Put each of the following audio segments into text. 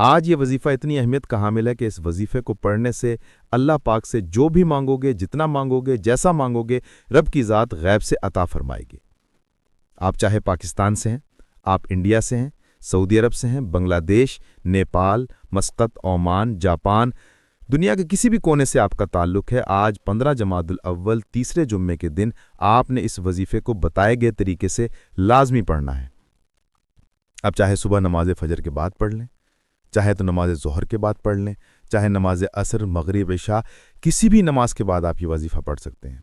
آج یہ وظیفہ اتنی اہمیت کا حامل ہے کہ اس وظیفے کو پڑھنے سے اللہ پاک سے جو بھی مانگو گے، جتنا مانگو گے، جیسا مانگو گے، رب کی ذات غیب سے عطا فرمائے گی۔ آپ چاہے پاکستان سے ہیں، آپ انڈیا سے ہیں، سعودی عرب سے ہیں، بنگلہ دیش، نیپال، مسقط، عمان، جاپان، دنیا کے کسی بھی کونے سے آپ کا تعلق ہے، آج 15 جمادی الاول تیسرے جمعے کے دن آپ نے اس وظیفے کو بتائے گئے طریقے سے لازمی پڑھنا ہے۔ اب چاہے صبح نماز فجر کے بعد پڑھ لیں، چاہے تو نماز ظہر کے بعد پڑھ لیں، چاہے نماز عصر، مغرب، عشاء، کسی بھی نماز کے بعد آپ یہ وظیفہ پڑھ سکتے ہیں۔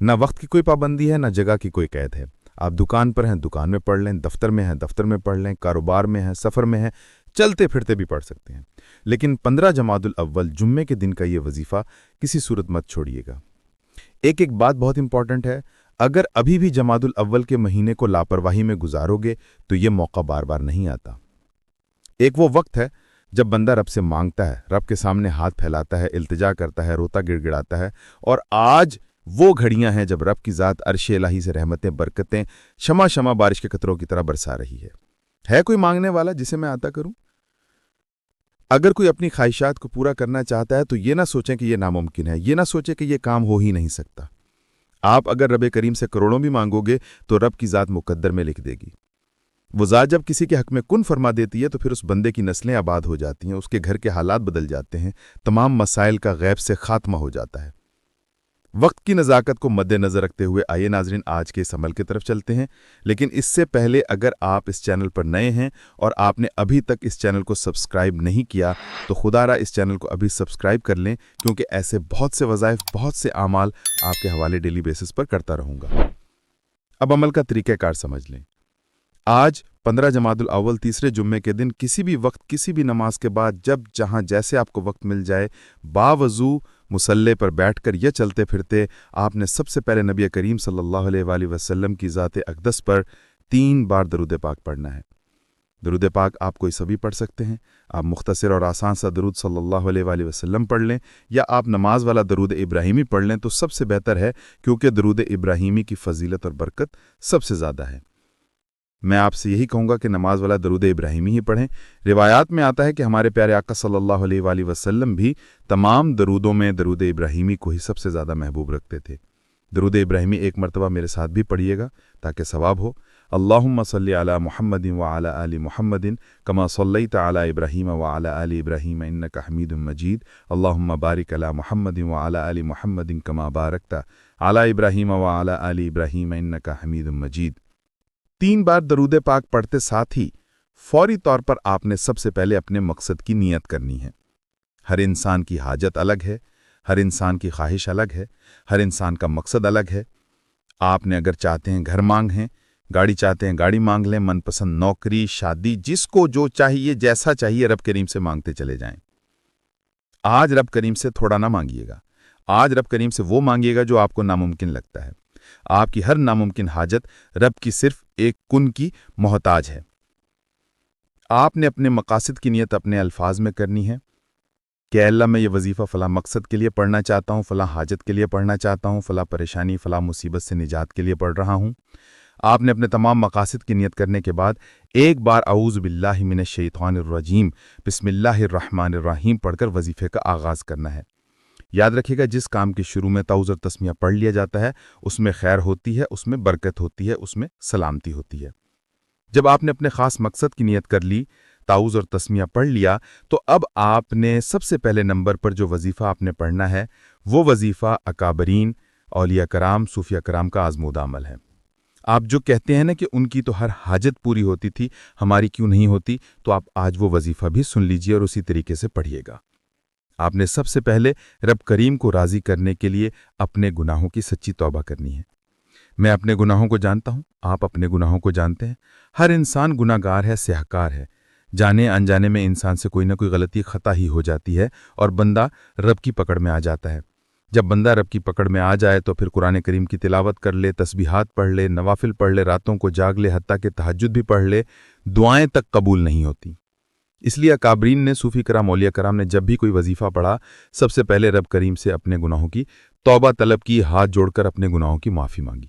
نہ وقت کی کوئی پابندی ہے، نہ جگہ کی کوئی قید ہے۔ آپ دکان پر ہیں، دکان میں پڑھ لیں، دفتر میں ہیں، دفتر میں پڑھ لیں، کاروبار میں ہیں، سفر میں ہیں، چلتے پھرتے بھی پڑھ سکتے ہیں۔ لیکن 15 جمادی الاول جمعے کے دن کا یہ وظیفہ کسی صورت مت چھوڑیے گا۔ ایک بات بہت امپورٹنٹ ہے، اگر ابھی بھی جمادی الاول کے مہینے کو لاپرواہی میں گزارو گے تو یہ موقع بار بار نہیں آتا۔ ایک وہ وقت ہے جب بندہ رب سے مانگتا ہے، رب کے سامنے ہاتھ پھیلاتا ہے، التجا کرتا ہے، روتا گڑ گڑاتا ہے، اور آج وہ گھڑیاں ہیں جب رب کی ذات عرش الہی سے رحمتیں، برکتیں شمع شمع بارش کے قطروں کی طرح برسا رہی ہے کوئی مانگنے والا جسے میں عطا کروں؟ اگر کوئی اپنی خواہشات کو پورا کرنا چاہتا ہے تو یہ نہ سوچیں کہ یہ ناممکن ہے، یہ نہ سوچیں کہ یہ کام ہو ہی نہیں سکتا۔ آپ اگر رب کریم سے کروڑوں بھی مانگو گے تو رب کی ذات مقدر میں لکھ دے گی۔ وہ ذات جب کسی کے حق میں کن فرما دیتی ہے تو پھر اس بندے کی نسلیں آباد ہو جاتی ہیں، اس کے گھر کے حالات بدل جاتے ہیں، تمام مسائل کا غیب سے خاتمہ ہو جاتا ہے۔ وقت کی نزاکت کو مد نظر رکھتے ہوئے آئیے ناظرین آج کے اس عمل کی طرف چلتے ہیں، لیکن اس سے پہلے اگر آپ اس چینل پر نئے ہیں اور آپ نے ابھی تک اس چینل کو سبسکرائب نہیں کیا تو خدا را اس چینل کو ابھی سبسکرائب کر لیں، کیونکہ ایسے بہت سے وظائف، بہت سے اعمال آپ کے حوالے ڈیلی بیسس پر کرتا رہوں گا۔ اب عمل کا طریقہ کار سمجھ لیں۔ آج 15 جمادی الاول تیسرے جمعے کے دن کسی بھی وقت، کسی بھی نماز کے بعد، جب جہاں جیسے آپ کو وقت مل جائے، باوضو مصلے پر بیٹھ کر یا چلتے پھرتے آپ نے سب سے پہلے نبی کریم صلی اللہ علیہ وآلہ وسلم کی ذات اقدس پر 3 بار درود پاک پڑھنا ہے۔ درود پاک آپ کوئی سبھی پڑھ سکتے ہیں، آپ مختصر اور آسان سا درود صلی اللہ علیہ وآلہ وسلم پڑھ لیں، یا آپ نماز والا درود ابراہیمی پڑھ لیں تو سب سے بہتر ہے، کیونکہ درود ابراہیمی کی فضیلت اور برکت سب سے زیادہ ہے۔ میں آپ سے یہی کہوں گا کہ نماز والا درود ابراہیمی ہی پڑھیں۔ روایات میں آتا ہے کہ ہمارے پیارے آقا صلی اللہ علیہ وآلہ وسلم بھی تمام درودوں میں درود ابراہیمی کو ہی سب سے زیادہ محبوب رکھتے تھے۔ درود ابراہیمی ایک مرتبہ میرے ساتھ بھی پڑھیے گا تاکہ ثواب ہو۔ اللہم صلی علی محمد وعلی آل محمد کما صلیت علی ابراہیم وعلی آل ابراہیم انک حمید مجید۔ اللہم بارک علی محمد وعلی آل محمد کما بارکت علی ابراہیم وعلی آل ابراہیم انک حمید مجید۔ 3 بار درود پاک پڑھتے ساتھ ہی فوری طور پر آپ نے سب سے پہلے اپنے مقصد کی نیت کرنی ہے۔ ہر انسان کی حاجت الگ ہے، ہر انسان کی خواہش الگ ہے، ہر انسان کا مقصد الگ ہے۔ آپ نے اگر چاہتے ہیں گھر مانگ ہیں، گاڑی چاہتے ہیں گاڑی مانگ لیں، من پسند نوکری، شادی، جس کو جو چاہیے، جیسا چاہیے، رب کریم سے مانگتے چلے جائیں۔ آج رب کریم سے تھوڑا نہ مانگیے گا، آج رب کریم سے وہ مانگیے گا جو آپ کو ناممکن لگتا ہے۔ آپ کی ہر ناممکن حاجت رب کی صرف ایک کن کی محتاج ہے۔ آپ نے اپنے مقاصد کی نیت اپنے الفاظ میں کرنی ہے کہ اے اللہ میں یہ وظیفہ فلاں مقصد کے لیے پڑھنا چاہتا ہوں، فلاں حاجت کے لیے پڑھنا چاہتا ہوں، فلاں پریشانی، فلاں مصیبت سے نجات کے لیے پڑھ رہا ہوں۔ آپ نے اپنے تمام مقاصد کی نیت کرنے کے بعد ایک بار اعوذ باللہ من الشیطان الرجیم بسم اللہ الرحمن الرحیم پڑھ کر وظیفے کا آغاز کرنا ہے۔ یاد رکھیے گا جس کام کے شروع میں تعوذ اور تسمیہ پڑھ لیا جاتا ہے اس میں خیر ہوتی ہے، اس میں برکت ہوتی ہے، اس میں سلامتی ہوتی ہے۔ جب آپ نے اپنے خاص مقصد کی نیت کر لی، تعوذ اور تسمیہ پڑھ لیا، تو اب آپ نے سب سے پہلے نمبر پر جو وظیفہ آپ نے پڑھنا ہے وہ وظیفہ اکابرین، اولیاء کرام، صوفیاء کرام کا آزمودہ عمل ہے۔ آپ جو کہتے ہیں نا کہ ان کی تو ہر حاجت پوری ہوتی تھی، ہماری کیوں نہیں ہوتی، تو آپ آج وہ وظیفہ بھی سن لیجئے اور اسی طریقے سے پڑھیے گا۔ آپ نے سب سے پہلے رب کریم کو راضی کرنے کے لیے اپنے گناہوں کی سچی توبہ کرنی ہے۔ میں اپنے گناہوں کو جانتا ہوں، آپ اپنے گناہوں کو جانتے ہیں۔ ہر انسان گناہ گار ہے، سیاہکار ہے۔ جانے انجانے میں انسان سے کوئی نہ کوئی غلطی، خطا ہی ہو جاتی ہے اور بندہ رب کی پکڑ میں آ جاتا ہے۔ جب بندہ رب کی پکڑ میں آ جائے تو پھر قرآن کریم کی تلاوت کر لے، تسبیحات پڑھ لے، نوافل پڑھ لے، راتوں کو جاگ لے، حتیٰ کہ تہجد بھی پڑھ لے، دعائیں تک قبول نہیں ہوتی۔ اس لیے اکابرین نے، صوفی کرام، اولیاء کرام نے جب بھی کوئی وظیفہ پڑھا سب سے پہلے رب کریم سے اپنے گناہوں کی توبہ طلب کی، ہاتھ جوڑ کر اپنے گناہوں کی معافی مانگی۔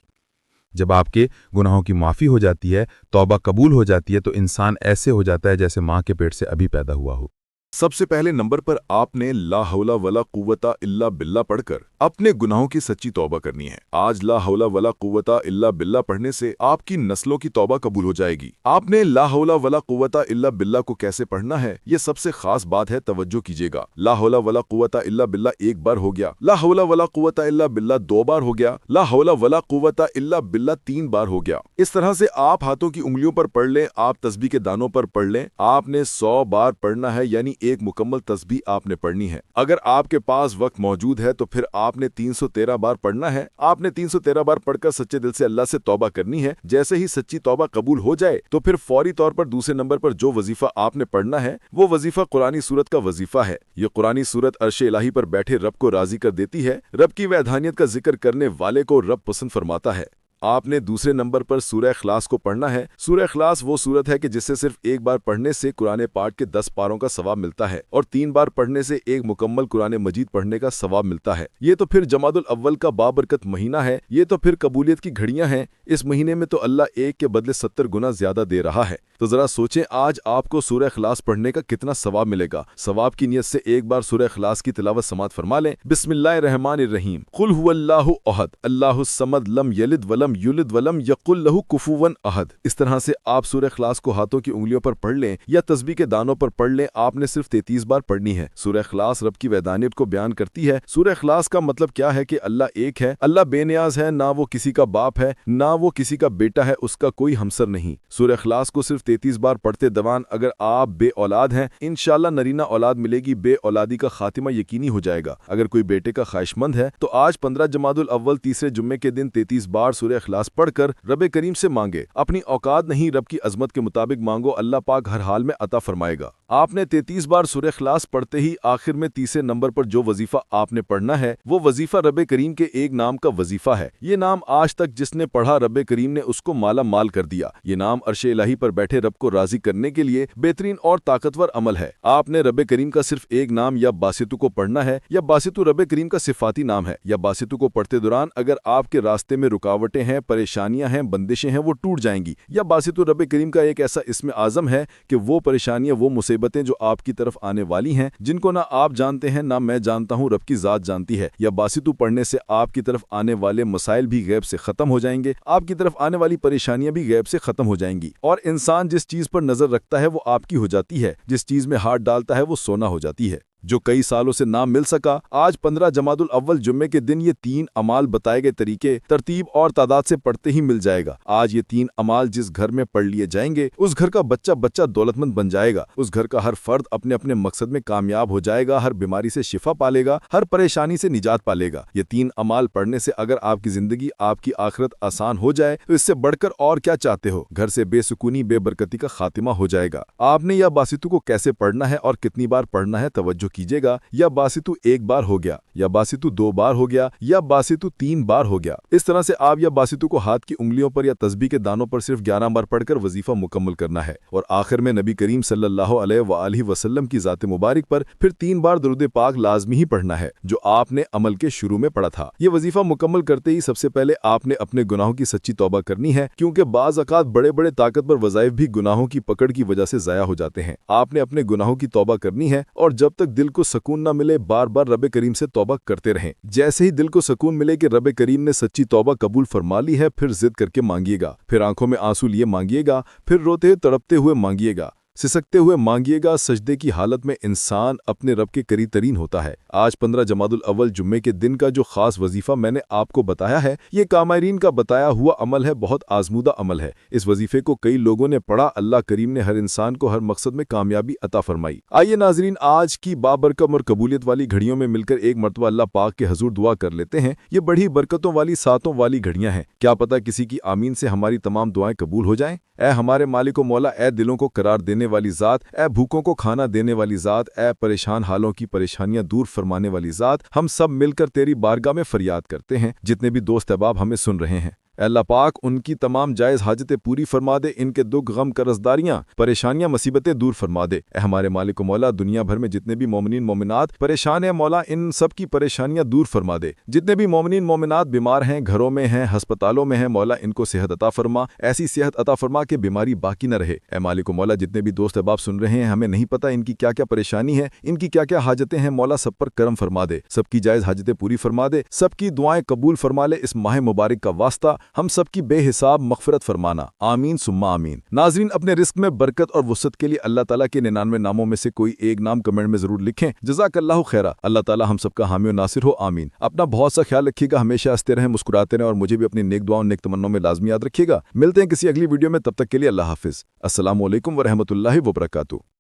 جب آپ کے گناہوں کی معافی ہو جاتی ہے، توبہ قبول ہو جاتی ہے، تو انسان ایسے ہو جاتا ہے جیسے ماں کے پیٹ سے ابھی پیدا ہوا ہو۔ سب سے پہلے نمبر پر آپ نے لا حول ولا قوت الا باللہ پڑھ کر اپنے گناہوں کی سچی توبہ کرنی ہے۔ آج لا حول ولا قوت الا باللہ پڑھنے سے آپ کی نسلوں کی توبہ قبول ہو جائے گی۔ آپ نے لا حول ولا قوت الا باللہ کو کیسے پڑھنا ہے، یہ سب سے خاص بات ہے، توجہ کیجیے گا۔ لا حول ولا قوت الا باللہ ایک بار ہو گیا، لا حول ولا قوت الا باللہ دو بار ہو گیا، لا حول ولا قوت الا باللہ تین بار ہو گیا۔ اس طرح سے آپ ہاتھوں کی انگلیوں پر پڑھ لیں، آپ تسبیح کے دانوں پر پڑھ لیں۔ آپ نے 100 بار پڑھنا ہے، یعنی ایک مکمل تسبیح آپ نے پڑھنی ہے۔ اگر آپ کے پاس وقت موجود ہے تو پھر آپ نے 313 بار پڑھنا ہے۔ آپ نے 313 بار پڑھ کر سچے دل سے اللہ سے توبہ کرنی ہے۔ جیسے ہی سچی توبہ قبول ہو جائے تو پھر فوری طور پر دوسرے نمبر پر جو وظیفہ آپ نے پڑھنا ہے وہ وظیفہ قرآنی سورت کا وظیفہ ہے۔ یہ قرآنی سورت عرش الہی پر بیٹھے رب کو راضی کر دیتی ہے۔ رب کی وحدانیت کا ذکر کرنے والے کو رب پسند فرماتا ہے۔ آپ نے دوسرے نمبر پر سورہ اخلاص کو پڑھنا ہے۔ سورہ اخلاص وہ سورت ہے کہ جسے صرف ایک بار پڑھنے سے قرآن پاک کے 10 پاروں کا ثواب ملتا ہے اور 3 بار پڑھنے سے ایک مکمل قرآن مجید پڑھنے کا ثواب ملتا ہے۔ یہ تو پھر جمادی الاول کا بابرکت مہینہ ہے، یہ تو پھر قبولیت کی گھڑیاں ہیں۔ اس مہینے میں تو اللہ ایک کے بدلے 70 گنا زیادہ دے رہا ہے۔ تو ذرا سوچیں آج آپ کو سورہ اخلاص پڑھنے کا کتنا ثواب ملے گا۔ ثواب کی نیت سے ایک بار سورہ اخلاص کی تلاوت سماعت فرما لیں۔ بسم اللہ الرحمن الرحیم، قل هو اللہ احد اللہ الصمد لم یلد ولم یولد ولم یقل لہ کفوا احد۔ اس طرح سے آپ سورہ اخلاص کو ہاتھوں کی انگلیوں پر پڑھ لیں یا تسبیح کے دانوں پر پڑھ لیں۔ آپ نے صرف 33 بار پڑھنی ہے۔ سورہ اخلاص رب کی وحدانیت کو بیان کرتی ہے۔ سورہ اخلاص کا مطلب کیا ہے کہ اللہ ایک ہے، اللہ بے نیاز ہے، نہ وہ کسی کا باپ ہے نہ وہ کسی کا بیٹا ہے، اس کا کوئی ہمسر نہیں۔ سورہ اخلاص کو صرف 33 بار پڑھتے دوان اگر آپ بے اولاد ہیں، انشاءاللہ نرینہ اولاد ملے گی، بے اولادی کا خاتمہ یقینی ہو جائے گا۔ اگر کوئی بیٹے کا خواہش مند ہے تو آج 15 جمادی الاول تیسرے جمعے کے دن 33 بار سورہ اخلاص پڑھ کر رب کریم سے مانگے۔ اپنی اوقات نہیں، رب کی عظمت کے مطابق مانگو، اللہ پاک ہر حال میں عطا فرمائے گا۔ آپ نے 33 بار سورہ اخلاص پڑھتے ہی آخر میں تیسرے نمبر پر جو وظیفہ آپ نے پڑھنا ہے وہ وظیفہ رب کریم کے ایک نام کا وظیفہ ہے۔ یہ نام آج تک جس نے پڑھا رب کریم نے اس کو مالا مال کر دیا۔ یہ نام عرش الہی پر بیٹھے رب کو راضی کرنے کے لیے بہترین اور طاقتور عمل ہے۔ آپ نے رب کریم کا صرف ایک نام یا باسطو کو پڑھنا ہے۔ یا باسطو رب کریم کا صفاتی نام ہے۔ یا باسطو کو پڑھتے دوران اگر آپ کے راستے میں رکاوٹیں ہیں، پریشانیاں ہیں، بندشیں ہیں، وہ ٹوٹ جائیں گی۔ یا باسطو رب کریم کا ایک ایسا اسم اعظم ہے کہ وہ پریشانیاں، وہ مصیبتیں جو آپ کی طرف آنے والی ہیں، جن کو نہ آپ جانتے ہیں نہ میں جانتا ہوں، رب کی ذات جانتی ہے۔ یا باسطو پڑھنے سے آپ کی طرف آنے والے مسائل بھی غیب سے ختم ہو جائیں گے، آپ کی طرف آنے والی پریشانیاں بھی غیب سے ختم ہو جائیں گی، اور انسان جس چیز پر نظر رکھتا ہے وہ آپ کی ہو جاتی ہے، جس چیز میں ہاتھ ڈالتا ہے وہ سونا ہو جاتی ہے۔ جو کئی سالوں سے نہ مل سکا، آج 15 جمادی الاول جمعے کے دن یہ 3 اعمال بتائے گئے طریقے، ترتیب اور تعداد سے پڑھتے ہی مل جائے گا۔ آج یہ 3 اعمال جس گھر میں پڑھ لیے جائیں گے اس گھر کا بچہ دولت مند بن جائے گا، اس گھر کا ہر فرد اپنے اپنے مقصد میں کامیاب ہو جائے گا، ہر بیماری سے شفا پالے گا، ہر پریشانی سے نجات پالے گا۔ یہ 3 اعمال پڑھنے سے اگر آپ کی زندگی، آپ کی آخرت آسان ہو جائے تو اس سے بڑھ کر اور کیا چاہتے ہو؟ گھر سے بے سکونی، بے برکتی کا خاتمہ ہو جائے گا۔ آپ نے یا باسطو کو کیسے پڑھنا ہے اور کتنی بار پڑھنا ہے توجہ کیجیے گا۔ یا باسطو 1 بار ہو گیا، یا باسطو 2 بار ہو گیا، یا باسطو 3 بار ہو گیا۔ اس طرح سے آپ یا باسطو کو ہاتھ کی انگلیوں پر یا تسبیح کے دانوں پر صرف 11 بار پڑھ کر وظیفہ مکمل کرنا ہے، اور آخر میں نبی کریم صلی اللہ علیہ وآلہ وسلم کی ذات مبارک پر پھر 3 بار درود پاک لازمی ہی پڑھنا ہے جو آپ نے عمل کے شروع میں پڑھا تھا۔ یہ وظیفہ مکمل کرتے ہی سب سے پہلے آپ نے اپنے گناہوں کی سچی توبہ کرنی ہے، کیونکہ بعض اوقات بڑے بڑے طاقتور وظائف بھی گناہوں کی پکڑ کی وجہ سے ضائع ہو جاتے ہیں۔ آپ نے اپنے گناہوں کی توبہ کرنی ہے، اور جب تک دل کو سکون نہ ملے بار بار رب کریم سے توبہ کرتے رہیں۔ جیسے ہی دل کو سکون ملے کہ رب کریم نے سچی توبہ قبول فرما لی ہے، پھر ضد کر کے مانگیے گا، پھر آنکھوں میں آنسو لیے مانگیے گا، پھر روتے تڑپتے ہوئے مانگیے گا، سسکتے ہوئے مانگیے گا۔ سجدے کی حالت میں انسان اپنے رب کے قریب ترین ہوتا ہے۔ آج 15 جمادی الاول جمعے کے دن کا جو خاص وظیفہ میں نے آپ کو بتایا ہے، یہ کامرین کا بتایا ہوا عمل ہے، بہت آزمودہ عمل ہے۔ اس وظیفے کو کئی لوگوں نے پڑھا، اللہ کریم نے ہر انسان کو ہر مقصد میں کامیابی عطا فرمائی۔ آئیے ناظرین، آج کی بابرکت اور قبولیت والی گھڑیوں میں مل کر ایک مرتبہ اللہ پاک کے حضور دعا کر لیتے ہیں۔ یہ بڑی برکتوں والی ساتوں والی گھڑیاں ہیں، کیا پتہ کسی کی آمین سے ہماری تمام دعائیں قبول ہو جائیں۔ اے ہمارے مالک و مولا، اے دلوں کو قرار دینے والی ذات، اے بھوکوں کو کھانا دینے والی ذات، اے پریشان حالوں کی پریشانیاں دور فرمانے والی ذات، ہم سب مل کر تیری بارگاہ میں فریاد کرتے ہیں، جتنے بھی دوست احباب ہمیں سن رہے ہیں۔ اے اللہ پاک ان کی تمام جائز حاجتیں پوری فرما دے، ان کے دکھ غم قرضداریاں پریشانیاں مصیبتیں دور فرما دے۔ اے ہمارے مالک و مولا، دنیا بھر میں جتنے بھی مومنین مومنات پریشان ہیں مولا، ان سب کی پریشانیاں دور فرما دے۔ جتنے بھی مومنین مومنات بیمار ہیں، گھروں میں ہیں، ہسپتالوں میں ہیں مولا، ان کو صحت عطا فرما، ایسی صحت عطا فرما کہ بیماری باقی نہ رہے۔ اے مالک و مولا، جتنے بھی دوست احباب سن رہے ہیں، ہمیں نہیں پتہ ان کی کیا کیا پریشانی ہے، ان کی کیا کیا حاجتیں ہیں مولا، سب پر کرم فرما دے، سب کی جائز حاجتیں پوری فرما دے، سب کی دعائیں قبول فرما لے۔ اس ماہ مبارک کا واسطہ ہم سب کی بے حساب مغفرت فرمانا، آمین ثم آمین۔ ناظرین، اپنے رزق میں برکت اور وسعت کے لیے اللہ تعالیٰ کے 99 ناموں میں سے کوئی ایک نام کمنٹ میں ضرور لکھیں۔ جزاک اللہ خیرہ۔ اللہ تعالیٰ ہم سب کا حامی و ناصر ہو، آمین۔ اپنا بہت سا خیال رکھیے گا، ہمیشہ ہنستے رہیں، مسکراتے رہیں، اور مجھے بھی اپنی نیک دعاؤں نیک تمنوں میں لازمی یاد رکھیے گا۔ ملتے ہیں کسی اگلی ویڈیو میں، تب تک کے لیے اللہ حافظ۔ السلام علیکم ورحمۃ اللہ وبرکاتہ۔